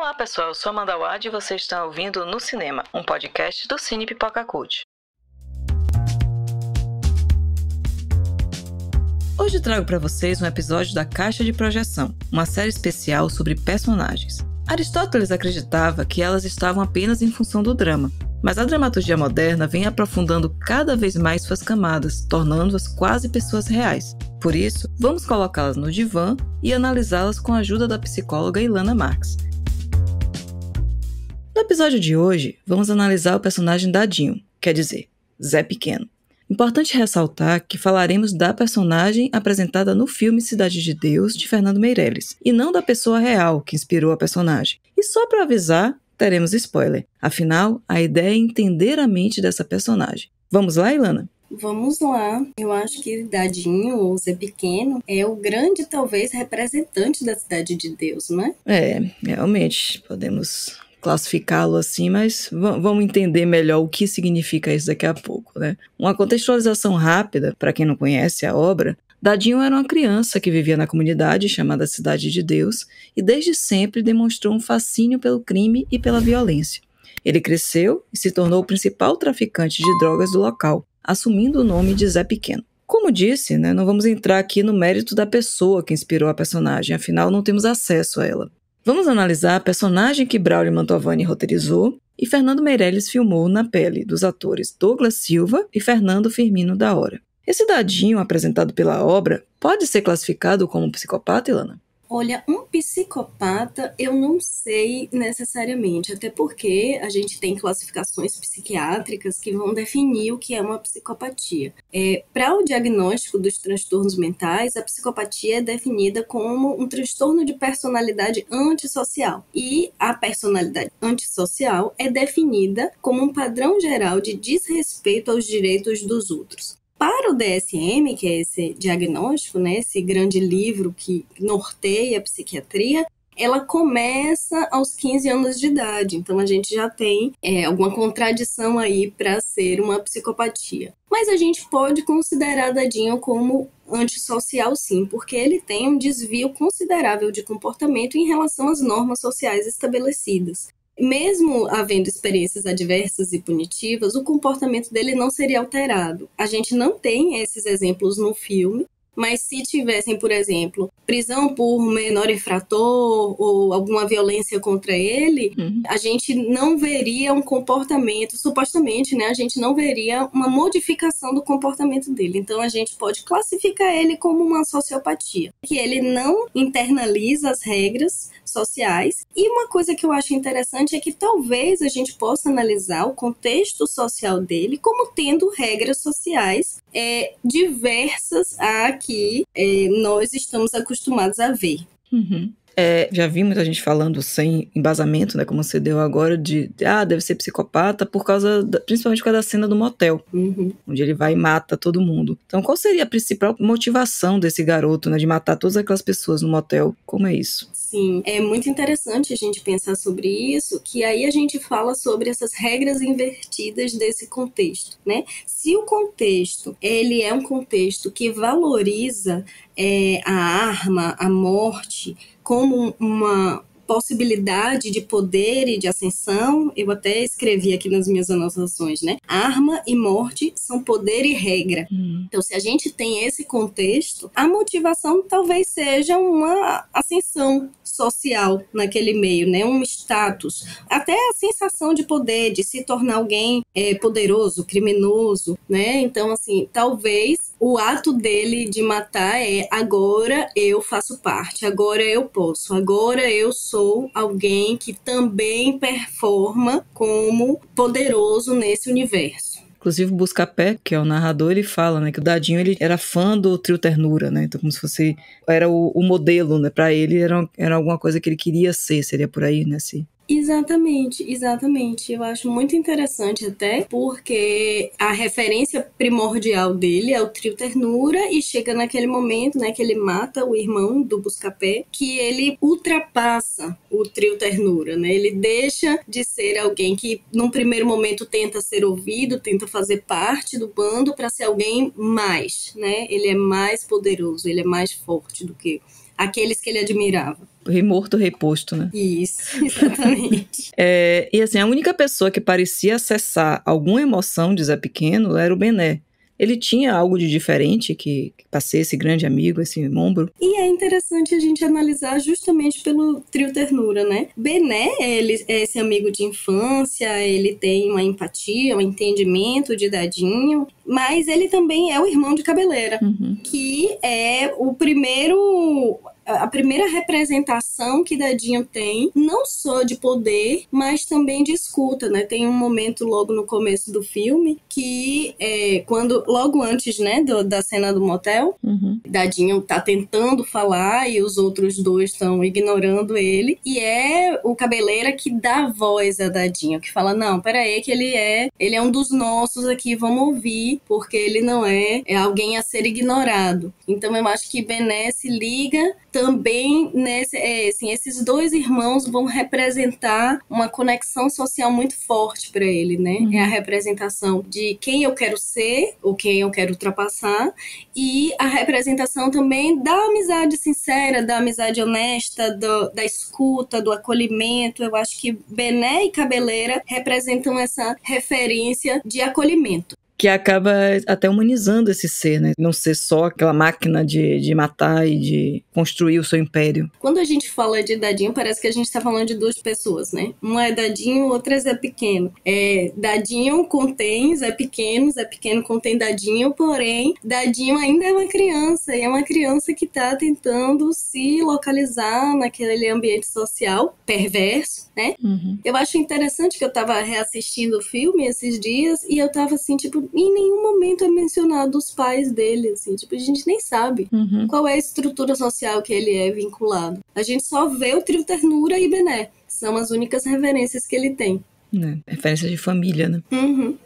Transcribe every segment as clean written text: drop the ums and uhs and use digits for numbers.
Olá pessoal, eu sou Amanda Wad e vocês estão ouvindo No Cinema, um podcast do Cine Pipoca Cult. Hoje trago para vocês um episódio da Caixa de Projeção, uma série especial sobre personagens. Aristóteles acreditava que elas estavam apenas em função do drama, mas a dramaturgia moderna vem aprofundando cada vez mais suas camadas, tornando-as quase pessoas reais. Por isso, vamos colocá-las no divã e analisá-las com a ajuda da psicóloga Ilana Marx. No episódio de hoje, vamos analisar o personagem Dadinho, quer dizer, Zé Pequeno. Importante ressaltar que falaremos da personagem apresentada no filme Cidade de Deus, de Fernando Meirelles, e não da pessoa real que inspirou a personagem. E só para avisar, teremos spoiler. Afinal, a ideia é entender a mente dessa personagem. Vamos lá, Ilana? Vamos lá. Eu acho que Dadinho, ou Zé Pequeno, é o grande, talvez, representante da Cidade de Deus, não é? Realmente, podemos classificá-lo assim, mas vamos entender melhor o que significa isso daqui a pouco, né? Uma contextualização rápida, para quem não conhece a obra, Dadinho era uma criança que vivia na comunidade chamada Cidade de Deus e desde sempre demonstrou um fascínio pelo crime e pela violência. Ele cresceu e se tornou o principal traficante de drogas do local, assumindo o nome de Zé Pequeno. Como disse, não vamos entrar aqui no mérito da pessoa que inspirou a personagem, afinal não temos acesso a ela. Vamos analisar a personagem que Braulio Mantovani roteirizou e Fernando Meirelles filmou na pele dos atores Douglas Silva e Fernando Firmino da Hora. Esse Dadinho, apresentado pela obra, pode ser classificado como psicopata, Ilana? Olha, um psicopata eu não sei necessariamente, até porque a gente tem classificações psiquiátricas que vão definir o que é uma psicopatia. Para o diagnóstico dos transtornos mentais, a psicopatia é definida como um transtorno de personalidade antissocial. E a personalidade antissocial é definida como um padrão geral de desrespeito aos direitos dos outros. Para o DSM, que é esse diagnóstico, esse grande livro que norteia a psiquiatria, ela começa aos 15 anos de idade. Então, a gente já tem alguma contradição aí para ser uma psicopatia. Mas a gente pode considerar Dadinho como antissocial, sim, porque ele tem um desvio considerável de comportamento em relação às normas sociais estabelecidas. Mesmo havendo experiências adversas e punitivas, o comportamento dele não seria alterado. A gente não tem esses exemplos no filme, mas se tivessem, por exemplo, prisão por menor infrator ou alguma violência contra ele, a gente não veria um comportamento, supostamente, a gente não veria uma modificação do comportamento dele. Então, a gente pode classificar ele como uma sociopatia, que ele não internaliza as regras sociais. E uma coisa que eu acho interessante é que talvez a gente possa analisar o contexto social dele como tendo regras sociais diversas a que nós estamos acostumados a ver. Já vi muita gente falando sem embasamento, como você deu agora, deve ser psicopata principalmente por causa da cena do motel, onde ele vai e mata todo mundo. Então, qual seria a principal motivação desse garoto, de matar todas aquelas pessoas no motel? Como é isso? Sim, é muito interessante a gente pensar sobre isso, que aí a gente fala sobre essas regras invertidas desse contexto, Se o contexto, ele é um contexto que valoriza a arma, a morte, como uma possibilidade de poder e de ascensão, eu até escrevi aqui nas minhas anotações, Arma e morte são poder e regra. Então, se a gente tem esse contexto, a motivação talvez seja uma ascensão social naquele meio, um status, até a sensação de poder, de se tornar alguém poderoso, criminoso, Então, assim, talvez o ato dele de matar agora eu faço parte, agora eu posso, agora eu sou alguém que também performa como poderoso nesse universo. Inclusive o Buscapé, que é o narrador, ele fala que o Dadinho ele era fã do Trio Ternura, Então como se fosse, era o modelo, para ele era alguma coisa que ele queria ser, seria por aí, Exatamente. Eu acho muito interessante até porque a referência primordial dele é o Trio Ternura e chega naquele momento, que ele mata o irmão do Buscapé, que ele ultrapassa o Trio Ternura, Ele deixa de ser alguém que num primeiro momento tenta ser ouvido, tenta fazer parte do bando para ser alguém mais, Ele é mais poderoso, ele é mais forte do que aqueles que ele admirava. Rei morto, rei posto, né? Isso, exatamente. E assim, a única pessoa que parecia acessar alguma emoção de Zé Pequeno era o Bené. Ele tinha algo de diferente que passei esse grande amigo, esse ombro. E é interessante a gente analisar justamente pelo trio ternura, né? Bené, ele é esse amigo de infância, ele tem uma empatia, um entendimento de Dadinho, mas ele também é o irmão de Cabeleira, que é a primeira representação que Dadinho tem, não só de poder, mas também de escuta, né? Tem um momento logo no começo do filme que logo antes, né, da cena do motel, Dadinho tá tentando falar e os outros dois estão ignorando ele, e é o Cabeleira que dá voz a Dadinho, que fala, não, peraí, que ele é um dos nossos aqui, vamos ouvir, porque ele não é alguém a ser ignorado. Então eu acho que Bené se liga também esses dois irmãos vão representar uma conexão social muito forte para ele, né? É a representação de quem eu quero ser ou quem eu quero ultrapassar, e a representação também da amizade sincera, da amizade honesta, da escuta, do acolhimento. Eu acho que Bené e Cabeleira representam essa referência de acolhimento. Que acaba até humanizando esse ser, né? Não ser só aquela máquina de matar e de construir o seu império. Quando a gente fala de Dadinho, parece que a gente está falando de duas pessoas, né? Uma é Dadinho, outra é Zé Pequeno. Dadinho contém Zé Pequeno contém Dadinho, porém, Dadinho ainda é uma criança, e é uma criança que está tentando se localizar naquele ambiente social perverso, né? Eu acho interessante que eu estava reassistindo o filme esses dias, e eu estava assim, tipo, em nenhum momento é mencionado os pais dele, assim, tipo, a gente nem sabe qual é a estrutura social que ele é vinculado. A gente só vê o trio Ternura e Bené, são as únicas referências que ele tem. Referência de família, né?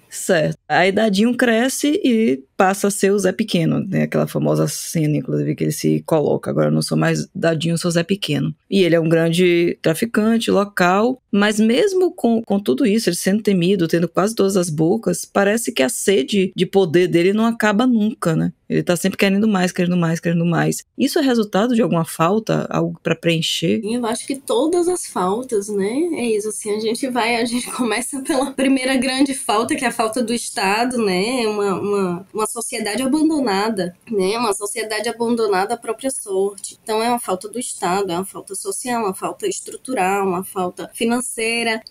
Certo. Aí Dadinho cresce e passa a ser o Zé Pequeno, né? Aquela famosa cena, inclusive, que ele se coloca. Agora eu não sou mais Dadinho, sou Zé Pequeno. E ele é um grande traficante local, mas mesmo com tudo isso, ele sendo temido, tendo quase todas as bocas, parece que a sede de poder dele não acaba nunca, né? Ele tá sempre querendo mais, querendo mais, querendo mais. Isso é resultado de alguma falta? Algo pra preencher? Eu acho que todas as faltas, né? É isso, assim, a gente começa pela primeira grande falta, que é a falta do Estado, né? Uma sociedade abandonada, né? Uma sociedade abandonada à própria sorte. Então é uma falta do Estado, é uma falta social, uma falta estrutural, uma falta financeira,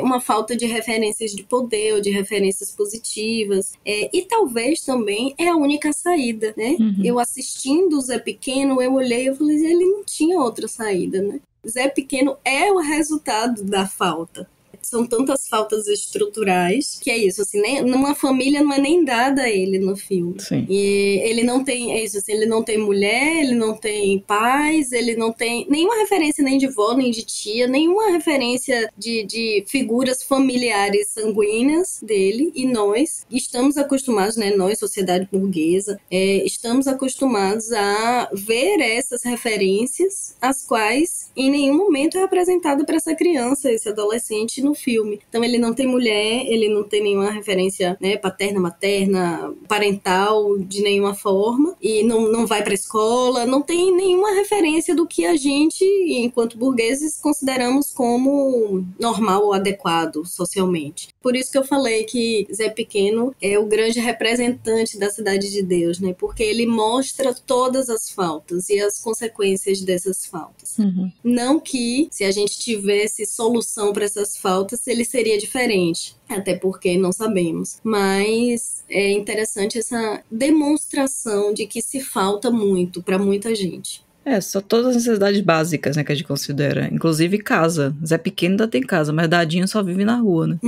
uma falta de referências de poder ou de referências positivas. E talvez também é a única saída, né? Eu assistindo o Zé Pequeno, eu olhei e falei, ele não tinha outra saída, né? Zé Pequeno é o resultado da falta. São tantas faltas estruturais que é isso, assim, né? Numa família não é nem dada a ele no filme. Sim. E ele não tem, é isso, assim, ele não tem mulher, ele não tem pais, ele não tem nenhuma referência nem de vó, nem de tia, nenhuma referência de figuras familiares sanguíneas dele. E nós estamos acostumados, né? Nós, sociedade burguesa, estamos acostumados a ver essas referências, as quais em nenhum momento é apresentada para essa criança, esse adolescente no filme. Então ele não tem mulher, ele não tem nenhuma referência, né, paterna, materna, parental de nenhuma forma, e não vai pra escola, não tem nenhuma referência do que a gente, enquanto burgueses, consideramos como normal ou adequado socialmente. Por isso que eu falei que Zé Pequeno é o grande representante da Cidade de Deus, né? Porque ele mostra todas as faltas e as consequências dessas faltas. Não que, se a gente tivesse solução para essas faltas, ele seria diferente. Até porque não sabemos. Mas é interessante essa demonstração de que se falta muito para muita gente. Só todas as necessidades básicas, né, que a gente considera. Inclusive casa. Zé Pequeno ainda tem casa, mas Dadinho só vive na rua, né?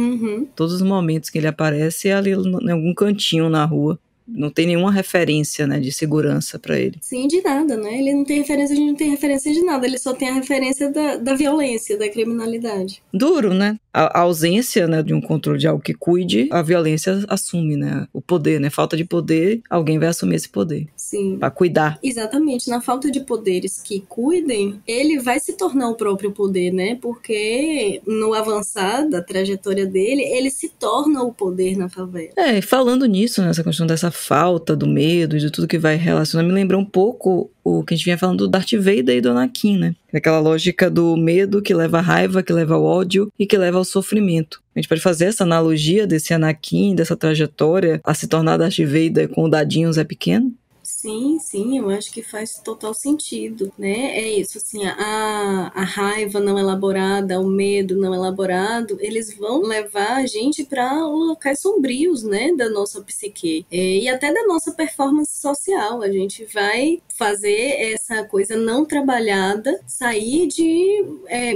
Todos os momentos que ele aparece é ali em algum cantinho na rua. Não tem nenhuma referência, né, de segurança pra ele. Sim, de nada, né? Ele não tem referência, a gente não tem referência de nada. Ele só tem a referência da violência, da criminalidade. Duro, né? A ausência, né, de um controle de algo que cuide, a violência assume, né? O poder, né? Falta de poder, alguém vai assumir esse poder. Sim. Pra cuidar. Exatamente. Na falta de poderes que cuidem, ele vai se tornar o próprio poder, né? Porque no avançar da trajetória dele, ele se torna o poder na favela. Falando nisso, nessa questão dessa falta do medo e de tudo que vai relacionar, me lembrou um pouco o que a gente vinha falando do Darth Vader e do Anakin, né? Aquela lógica do medo que leva à raiva, que leva ao ódio e que leva ao sofrimento. A gente pode fazer essa analogia desse Anakin, dessa trajetória, a se tornar Darth Vader com o dadinho Zé Pequeno? Sim, eu acho que faz total sentido, né? É isso, assim, a raiva não elaborada, o medo não elaborado, eles vão levar a gente para locais sombrios, né, da nossa psique. E até da nossa performance social. A gente vai fazer essa coisa não trabalhada sair de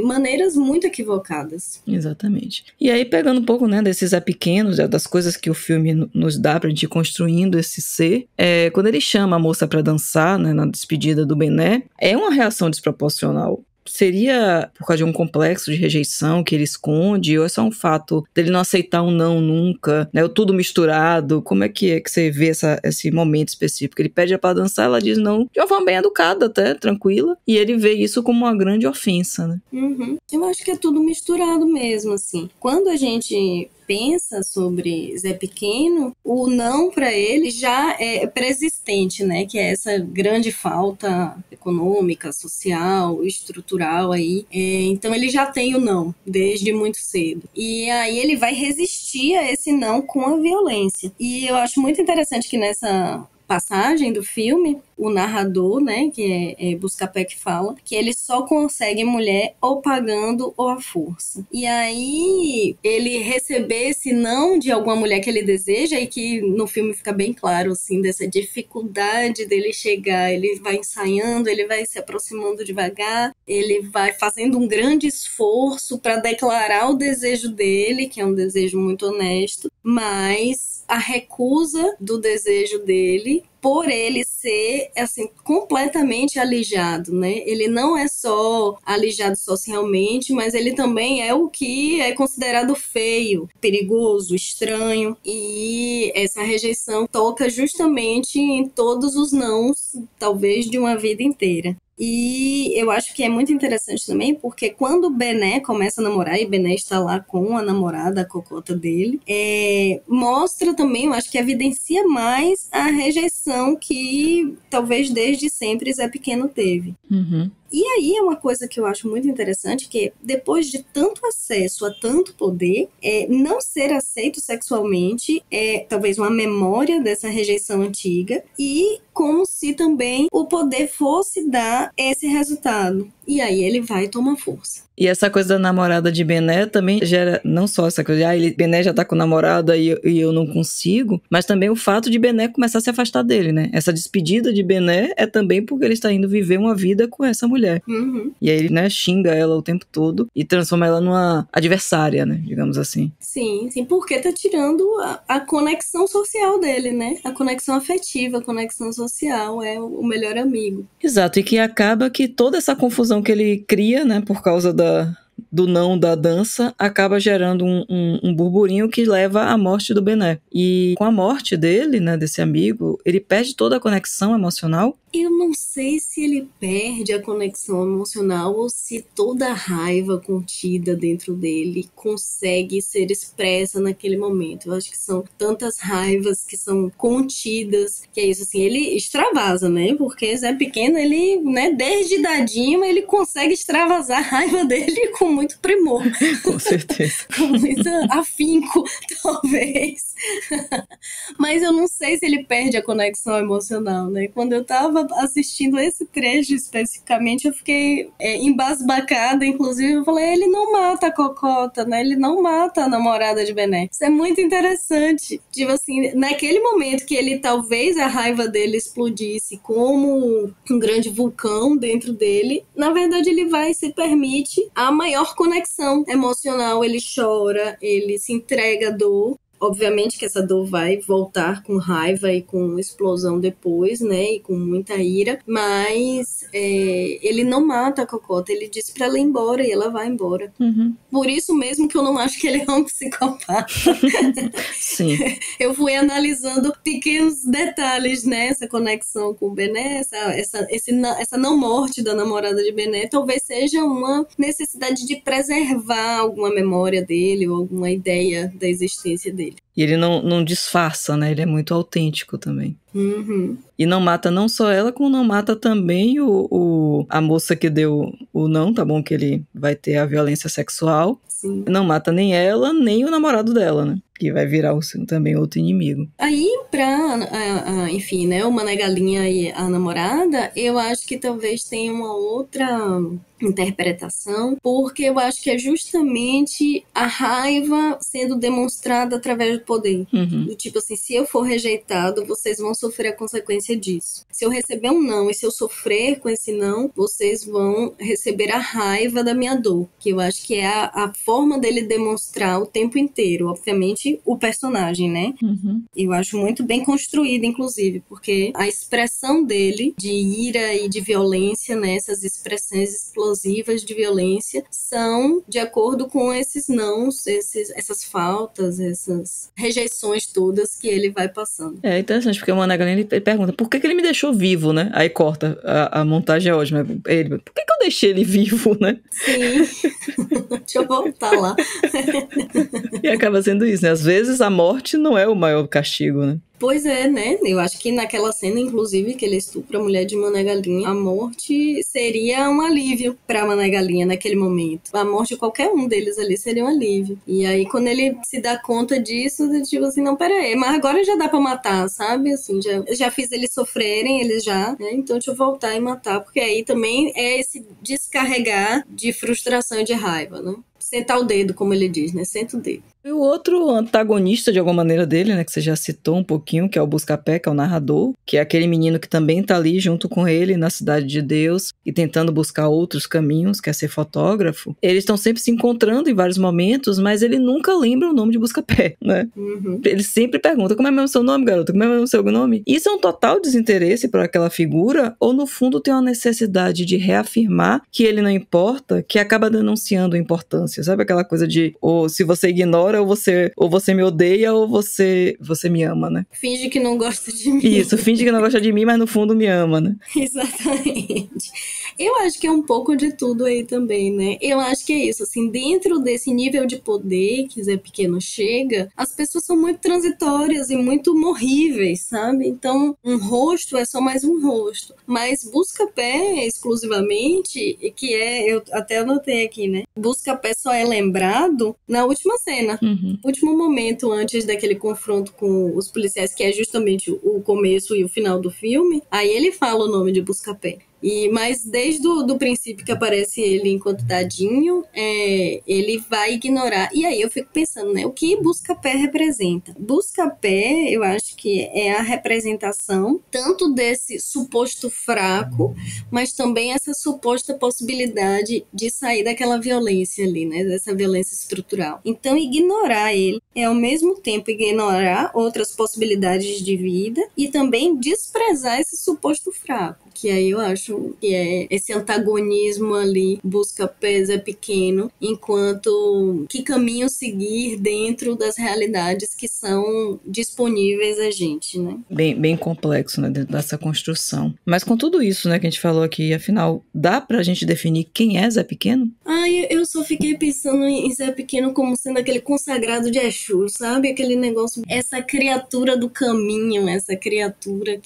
maneiras muito equivocadas. Exatamente. E aí, pegando um pouco, né, desses pequenos, das coisas que o filme nos dá pra gente ir construindo esse ser, quando ele chama a moça pra dançar, né, na despedida do Bené, é uma reação desproporcional. Seria por causa de um complexo de rejeição que ele esconde, ou é só um fato dele não aceitar um não nunca, né? Ou tudo misturado? Como é que você vê esse momento específico? Ele pede pra dançar, ela diz não, de uma forma bem educada até, tranquila, e ele vê isso como uma grande ofensa, né? Uhum. Eu acho que é tudo misturado mesmo, assim. Quando a gente pensa sobre Zé Pequeno, o não para ele já é preexistente, né? Que é essa grande falta econômica, social, estrutural aí. Então ele já tem o não desde muito cedo. E aí ele vai resistir a esse não com a violência. E eu acho muito interessante que nessa passagem do filme, o narrador, né, que é Buscapé que fala, que ele só consegue mulher ou pagando ou à força. E aí, ele receber esse não de alguma mulher que ele deseja, e que no filme fica bem claro, assim, dessa dificuldade dele chegar, ele vai ensaiando, ele vai se aproximando devagar, ele vai fazendo um grande esforço para declarar o desejo dele, que é um desejo muito honesto, mas a recusa do desejo dele, por ele ser, assim, completamente alijado, né? Ele não é só alijado socialmente, mas ele também é o que é considerado feio, perigoso, estranho. E essa rejeição toca justamente em todos os nãos, talvez de uma vida inteira. E eu acho que é muito interessante também, porque quando o Bené começa a namorar, e Bené está lá com a namorada, a cocota dele, mostra também, eu acho que evidencia mais a rejeição que talvez desde sempre Zé Pequeno teve. Uhum. E aí é uma coisa que eu acho muito interessante, que depois de tanto acesso a tanto poder, não ser aceito sexualmente é talvez uma memória dessa rejeição antiga, e como se também o poder fosse dar esse resultado. E aí ele vai tomar força. E essa coisa da namorada de Bené também gera não só essa coisa de Bené já tá com namorada e eu não consigo, mas também o fato de Bené começar a se afastar dele, né? Essa despedida de Bené é também porque ele está indo viver uma vida com essa mulher. Uhum. E aí ele, né, xinga ela o tempo todo e transforma ela numa adversária, né? Digamos assim. Sim, porque tá tirando a conexão social dele, né? A conexão afetiva, a conexão social, é o melhor amigo. Exato, e que acaba que toda essa confusão que ele cria, né, por causa do não da dança, acaba gerando um burburinho que leva à morte do Bené. E com a morte dele, né, desse amigo, ele perde toda a conexão emocional. Eu não sei se ele perde a conexão emocional ou se toda a raiva contida dentro dele consegue ser expressa naquele momento. Eu acho que são tantas raivas que são contidas, que é isso, assim, ele extravasa, né? Porque Zé Pequeno, ele, né, desde dadinho, ele consegue extravasar a raiva dele com muito primor. Com certeza. Com muito afinco, talvez. Mas eu não sei se ele perde a conexão emocional, né? Quando eu tava assistindo esse trecho especificamente, eu fiquei embasbacada, inclusive eu falei, ele não mata a cocota, né? Ele não mata a namorada de Bené. Isso é muito interessante. Tipo assim, naquele momento que ele, talvez a raiva dele explodisse como um grande vulcão dentro dele, na verdade ele vai e se permite a maior conexão emocional. Ele chora, ele se entrega à dor. obviamente que essa dor vai voltar com raiva e com explosão depois, né, e com muita ira, mas ele não mata a Cocota, ele diz pra ela ir embora e ela vai embora. Por isso mesmo que eu não acho que ele é um psicopata. Sim. Eu fui analisando pequenos detalhes, né, essa conexão com o Bené, essa não morte da namorada de Bené, talvez seja uma necessidade de preservar alguma memória dele ou alguma ideia da existência dele. E ele não disfarça, né? Ele é muito autêntico também. E não mata não só ela, como não mata também a moça que deu o não, tá bom que ele vai ter a violência sexual. Sim. Não mata nem ela, nem o namorado dela, né? Que vai virar também outro inimigo. Aí, enfim, né, o Mané Galinha e a namorada, eu acho que talvez tenha uma outra interpretação, porque eu acho que é justamente a raiva sendo demonstrada através do poder. Do tipo assim, se eu for rejeitado, vocês vão sofrer a consequência disso. Se eu receber um não e se eu sofrer com esse não, vocês vão receber a raiva da minha dor, que eu acho que é a forma dele demonstrar o tempo inteiro, obviamente o personagem, né? Eu acho muito bem construído, inclusive, porque a expressão dele de ira e de violência, né, essas expressões explosivas de violência, são de acordo com esses nãos, essas faltas, essas rejeições todas que ele vai passando. É interessante, porque o Mané Galinha, ele pergunta, por que ele me deixou vivo, né? Aí corta, a montagem é ótima. Ele, por que eu deixei ele vivo, né? Sim. Deixa eu voltar lá. E acaba sendo isso, né? Às vezes a morte não é o maior castigo, né? Pois é, né? Eu acho que naquela cena, inclusive, que ele estupra a mulher de Mané Galinha, a morte seria um alívio pra Mané Galinha naquele momento. A morte de qualquer um deles ali seria um alívio. E aí, quando ele se dá conta disso, tipo assim, não, pera aí, mas agora já dá pra matar, sabe? Assim, já fiz eles sofrerem, eles já, né? Então deixa eu voltar e matar, porque aí também é esse descarregar de frustração e de raiva, né? Sentar o dedo, como ele diz, né? Senta o dedo. E o outro antagonista, de alguma maneira, dele, né, que você já citou um pouquinho, que é o Buscapé, que é o narrador, que é aquele menino que também tá ali junto com ele na Cidade de Deus e tentando buscar outros caminhos, quer ser fotógrafo. Eles estão sempre se encontrando em vários momentos, mas ele nunca lembra o nome de Buscapé, né? Ele sempre pergunta, como é mesmo o seu nome, garoto? Como é mesmo o seu nome? Isso é um total desinteresse por aquela figura, ou no fundo tem uma necessidade de reafirmar que ele não importa, que acaba denunciando a importância, sabe? Aquela coisa de, ou se você ignora, ou você me odeia, ou você me ama, né? Finge que não gosta de mim. Isso, finge que não gosta de mim, mas no fundo me ama, né? Exatamente. Eu acho que é um pouco de tudo aí também, né? Eu acho que é isso, assim, dentro desse nível de poder que Zé Pequeno chega, as pessoas são muito transitórias e muito morríveis, sabe? Então, um rosto é só mais um rosto. Mas Buscapé, exclusivamente, eu até anotei aqui, né? Buscapé só é lembrado na última cena. Último momento antes daquele confronto com os policiais, que é justamente o começo e o final do filme, aí ele fala o nome de Buscapé. Mas desde o princípio que aparece ele enquanto dadinho, ele vai ignorar. E aí eu fico pensando, né? O que Buscapé representa? Buscapé, eu acho que é a representação tanto desse suposto fraco, mas também essa suposta possibilidade de sair daquela violência ali, né? Dessa violência estrutural. Então, ignorar ele é ao mesmo tempo ignorar outras possibilidades de vida e também desprezar esse suposto fraco. Que aí eu acho que é esse antagonismo ali, Buscapé, Zé Pequeno, enquanto que caminho seguir dentro das realidades que são disponíveis a gente, né? Bem complexo, né, dentro dessa construção. Mas com tudo isso, né, que a gente falou aqui, afinal, dá pra gente definir quem é Zé Pequeno? Eu só fiquei pensando em Zé Pequeno como sendo aquele consagrado de Exu, sabe? Aquele negócio, essa criatura do caminho, essa criatura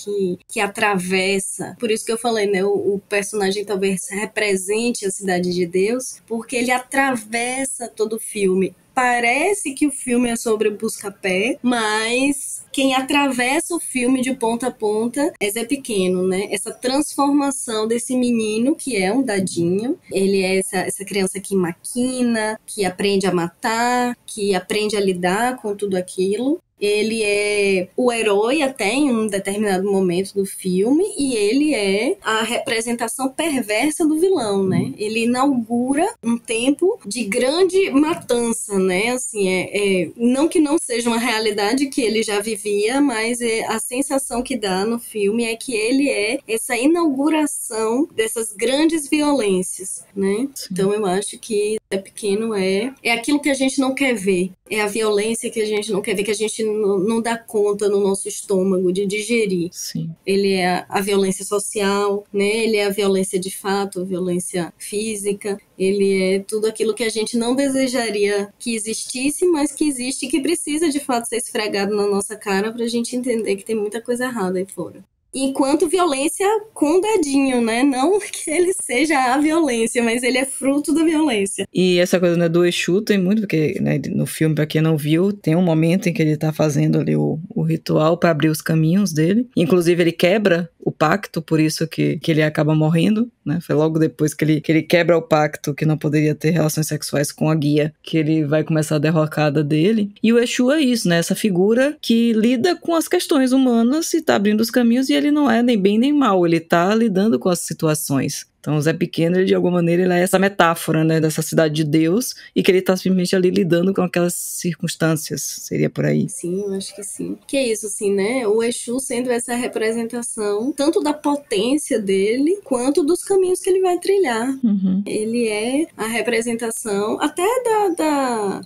que atravessa. Por isso que eu falei, né? O personagem talvez represente a Cidade de Deus, porque ele atravessa todo o filme. Parece que o filme é sobre Buscapé, mas quem atravessa o filme de ponta a ponta é Zé Pequeno, né? Essa transformação desse menino, que é um dadinho. Ele é essa criança que maquina, que aprende a matar, que aprende a lidar com tudo aquilo. Ele é o herói até em um determinado momento do filme e ele é a representação perversa do vilão, né? Ele inaugura um tempo de grande matança, né? Assim, não que não seja uma realidade que ele já vivia, mas a sensação que dá no filme é que ele é essa inauguração dessas grandes violências, né? Sim. Então eu acho que Zé Pequeno é aquilo que a gente não quer ver, é a violência que a gente não quer ver, que a gente não dá conta no nosso estômago de digerir. Sim. Ele é a violência social, né? Ele é a violência de fato, a violência física, ele é tudo aquilo que a gente não desejaria que existisse, mas que existe e que precisa de fato ser esfregado na nossa cara pra gente entender que tem muita coisa errada aí fora. Enquanto violência com dedinho, né? Não que ele seja a violência, mas ele é fruto da violência. E essa coisa, né, do Exu tem muito, porque, né, no filme, pra quem não viu, tem um momento em que ele tá fazendo ali o ritual pra abrir os caminhos dele. Inclusive, ele quebra o pacto, por isso que ele acaba morrendo, né? Foi logo depois que ele quebra o pacto, que não poderia ter relações sexuais com a guia, que ele vai começar a derrocada dele. E o Exu é isso, né? Essa figura que lida com as questões humanas e tá abrindo os caminhos, e ele não é nem bem nem mal, ele tá lidando com as situações. Então o Zé Pequeno, ele, de alguma maneira, ele é essa metáfora, né, dessa cidade de Deus, e que ele tá simplesmente ali lidando com aquelas circunstâncias, seria por aí. Sim, eu acho que sim. Que é isso, assim, né, o Exu sendo essa representação, tanto da potência dele, quanto dos caminhos que ele vai trilhar. Uhum. Ele é a representação até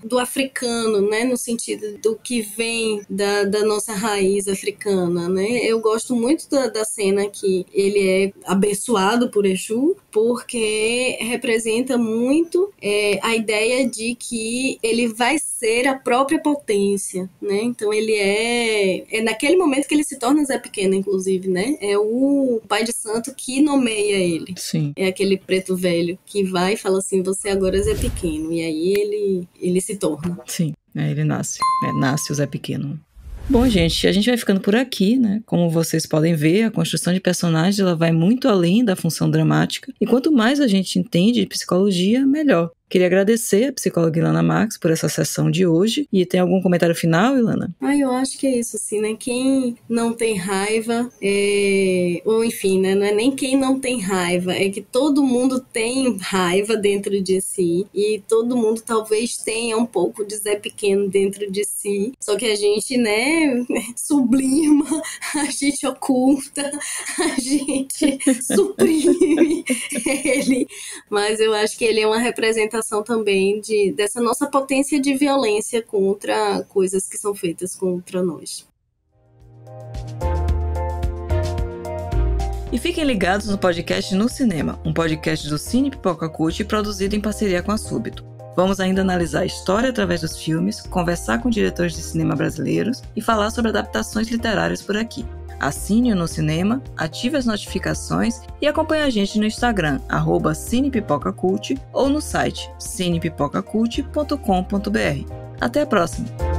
do africano, né, no sentido do que vem da nossa raiz africana, né. Eu gosto muito da cena que ele é abençoado por Exu, porque representa muito a ideia de que ele vai ser a própria potência, né? Então ele é naquele momento que ele se torna Zé Pequeno, inclusive, né? É o pai de santo que nomeia ele. Sim. É aquele preto velho que vai e fala assim, você agora é Zé Pequeno. E aí ele se torna. Sim, ele nasce. Nasce o Zé Pequeno. Bom, gente, a gente vai ficando por aqui, né? Como vocês podem ver, a construção de personagens ela vai muito além da função dramática. E quanto mais a gente entende de psicologia, melhor. Queria agradecer a psicóloga Ilana Marx por essa sessão de hoje. E tem algum comentário final, Ilana? Eu acho que é isso, assim, né? Quem não tem raiva, ou enfim, né? Não é nem quem não tem raiva, é que todo mundo tem raiva dentro de si. E todo mundo talvez tenha um pouco de Zé Pequeno dentro de si. Só que a gente, né, sublima, a gente oculta, a gente suprime ele. Mas eu acho que ele é uma representação também dessa nossa potência de violência contra coisas que são feitas contra nós. E fiquem ligados no podcast No Cinema, um podcast do Cine Pipoca Cult produzido em parceria com a Súbito. Vamos ainda analisar a história através dos filmes, conversar com diretores de cinema brasileiros e falar sobre adaptações literárias por aqui. Assine o No Cinema, ative as notificações e acompanhe a gente no Instagram, @cinepipocacult ou no site cinepipocacult.com.br. Até a próxima!